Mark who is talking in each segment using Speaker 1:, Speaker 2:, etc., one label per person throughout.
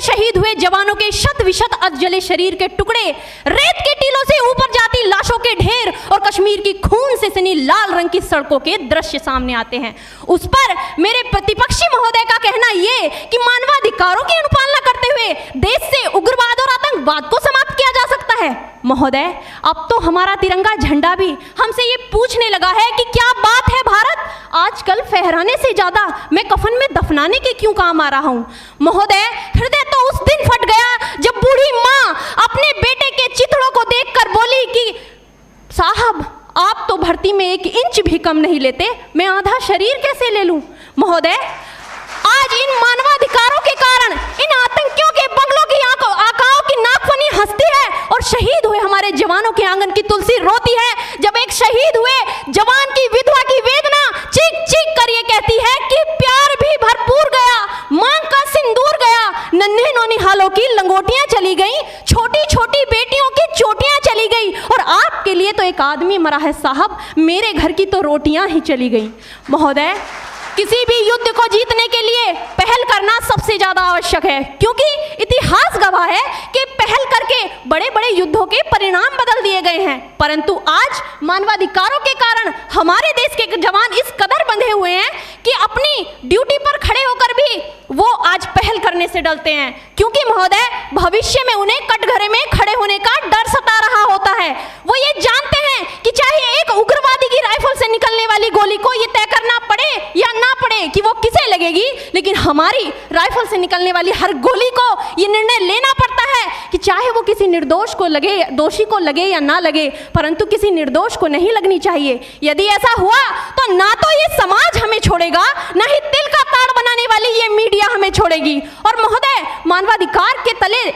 Speaker 1: शहीद हुए जवानों के शत विशत अधजले शरीर के टुकड़े, रेत के टीलों से ऊपर जाती लाशों के ढेर और कश्मीर की खून से सनी लाल रंग की सड़कों के दृश्य सामने आते हैं। उस पर मेरे प्रतिपक्षी महोदय का कहना ये कि मानवाधिकारों की अनुपालना करते हुए देश से उग्रवाद और आतंकवाद को समाप्त किया जा सकता है। महोदय, अब तो हमारा तिरंगा झंडा भी हमसे ये पूछने लगा है कि क्या बात है भारत, आजकल फहराने से ज्यादा मैं कफन में दफनाने के क्यों काम आ रहा हूं। महोदय, हृदय तो उस दिन फट गया जब बूढ़ी माँ अपने बेटे के चिथड़ों को देखकर बोली कि साहब, आप तो भर्ती में 1 इंच भी कम नहीं लेते, मैं आधा शरीर कैसे ले लूं। महोदय, आज इन मानवाधिकारों के कारण इन आतंकियों के बंगलों की आकाओं की नाकफनी हंसती है और शहीद हुए हमारे जवानों के आंगन की तुलसी रोती है। जब एक शहीद हुए जवान की विधवा की वेदना चीख चीख कर ये कहती है कि प्यार भी भरपूर गया, मांग का सिंदूर गया, नन्हे नौनिहालों की लंगोटियां चली गई, छोटी छोटी बेटियों की चोटियां चली गई और आपके लिए तो एक आदमी मरा है साहब, मेरे घर की तो रोटियां ही चली गई। महोदय, किसी भी युद्ध को जीतने के लिए पहल करना सबसे ज्यादा आवश्यक है, क्योंकि इतिहास गवाह है कि पहल करके बड़े बड़े युद्धों के परिणाम बदल दिए गए हैं। परंतु आज मानवाधिकारों के कारण हमारे देश के जवान इस कदर बंधे हुए हैं कि अपनी ड्यूटी पर खड़े होकर भी वो आज पहल करने से डरते हैं, क्योंकि महोदय भविष्य में उन्हें कटघरे में खड़े होने का डर सता रहा होता है। वो ये जानते हैं कि चाहे एक उग्रवादी की राइफल से निकलने वाली गोली को ये तय करना पड़े या ना पड़े कि वो किसे लगेगी, लेकिन हमारी राइफल से निकलने वाली हर गोली को ये निर्णय लेना पड़ता है कि चाहे वो किसी निर्दोष को लगे, दोषी को लगे या ना लगे, परंतु किसी निर्दोष को नहीं लगनी चाहिए। यदि ऐसा हुआ तो ना तो ये समाज हमें छोड़ेगा, ना ही तिल का ताड़ बनाने वाली ये मीडिया हमें छोड़ेगी। और महोदय, मानवाधिकार के तले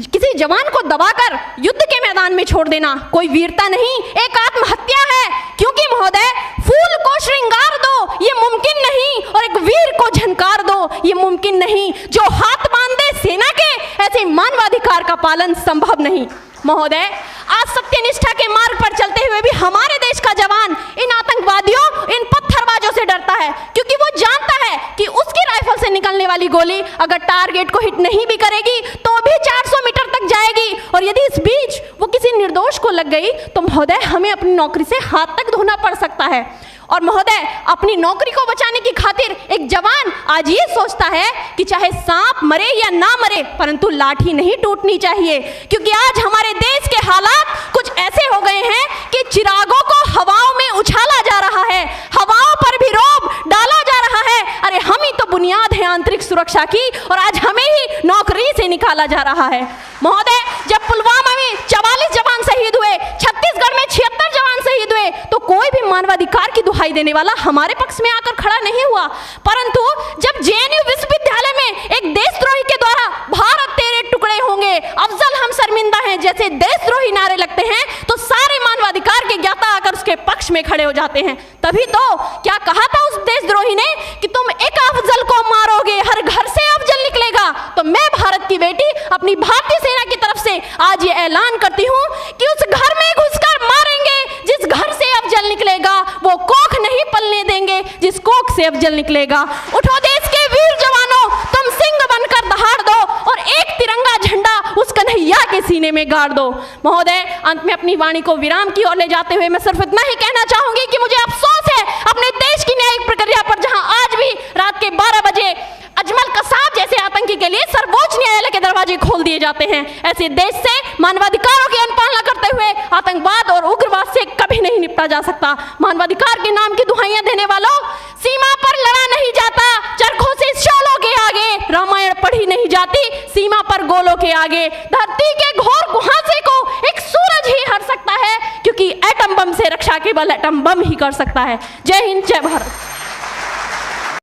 Speaker 1: किसी जवान को दबाकर युद्ध के मैदान में छोड़ देना कोई वीरता नहीं, एक आत्महत्या है। क्योंकि महोदय, फूल को श्रृंगार दो ये मुमकिन नहीं और एक वीर को झनकार दो ये मुमकिन नहीं। जो हाथ बांधे सेना के, ऐसे मानवाधिकार का पालन संभव नहीं। महोदय, आज सत्यनिष्ठा के मार्ग पर चलते हुए भी हमारे देश का जवान इन आतंकवादियों, इन पत्थरबाजों से डरता है, क्योंकि वो जानता है कि उसकी राइफल से निकलने वाली गोली अगर टारगेट को हिट नहीं भी करेगी तो भी 400 मीटर तक जाएगी, और यदि इस बीच वो किसी निर्दोष को लग गई तो महोदय हमें अपनी नौकरी से हाथ तक धोना पड़ सकता है। और महोदय, अपनी नौकरी को बचाने की खातिर एक जवान आज ये सोचता है कि चाहे सांप मरे या ना मरे, परंतु लाठी नहीं टूटनी चाहिए, क्योंकि आज हमारे देश के हालात कुछ ऐसे हो गए हैं कि चिरागों को हवाओं में उछाला जा रहा है, हवाओं पर भी रोब डाला जा रहा है। अरे हम ही तो बुनियाद है आंतरिक सुरक्षा की, और आज हमें ही नौकरी से निकाला जा रहा है। महोदय, जब पुलवामा में 44 जवान शहीद हुए, छत्तीसगढ़ में 76 जवान शहीद हुए, तो कोई भी मानवाधिकार की दुहाई देने वाला हमारे पक्ष में आकर खड़ा नहीं हुआ। परंतु जब जेएनयू विश्वविद्यालय में एक देशद्रोही के द्वारा भारत तेरे टुकड़े होंगे, अफजल हम शर्मिंदा हैं जैसे देशद्रोही नारे लगते हैं, तो सारे मानवाधिकार के ज्ञाता आकर उसके पक्ष में खड़े हो जाते हैं। तभी तो क्या कहा था उस देशद्रोही ने कि तुम एक अफजल को मारोगे, हर घर से अफजल निकलेगा। तो मैं भारत की बेटी अपनी भारतीय सेना की तरफ से आज ये ऐलान करती हूँ कि उस घर में घुसकर मारेंगे जिस घर से अफजल निकलेगा, वो कोख नहीं पलने देंगे जिस कोख से अफजल निकलेगा। उठो देश के वीर जवानों, तुम सिंह बनकर दहाड़ दो और एक तिरंगा झंडा उस कन्हैया के सीने में गाड़ दो। महोदय, अंत में अपनी वाणी को विराम की ओर ले जाते हुए मैं सिर्फ इतना ही कहना चाहूंगी कि मुझे अफसोस है अपने देश की न्यायिक प्रक्रिया पर, जहां आज भी रात के 12 बजे अजमल कसाब जैसे आतंकी के लिए सर्वोच्च न्यायालय के दरवाजे खोल दिए जाते हैं। ऐसे देश से मानवाधिकारों की अनुपालना करते हुए आतंकवाद और उग्रवाद से कभी नहीं निपटा जा सकता। मानवाधिकार के नाम की दुहाइयां देने वालों, सीमा पर लड़ा नहीं जाता चरखों से शोलों के आगे, रामायण पढ़ी नहीं जाती सीमा पर गोलों के आगे। धरती के घोर कुहासे को एक सूरज ही हर सकता है, क्योंकि एटम बम से रक्षा केवल एटम बम ही कर सकता है। जय हिंद, जय भारत।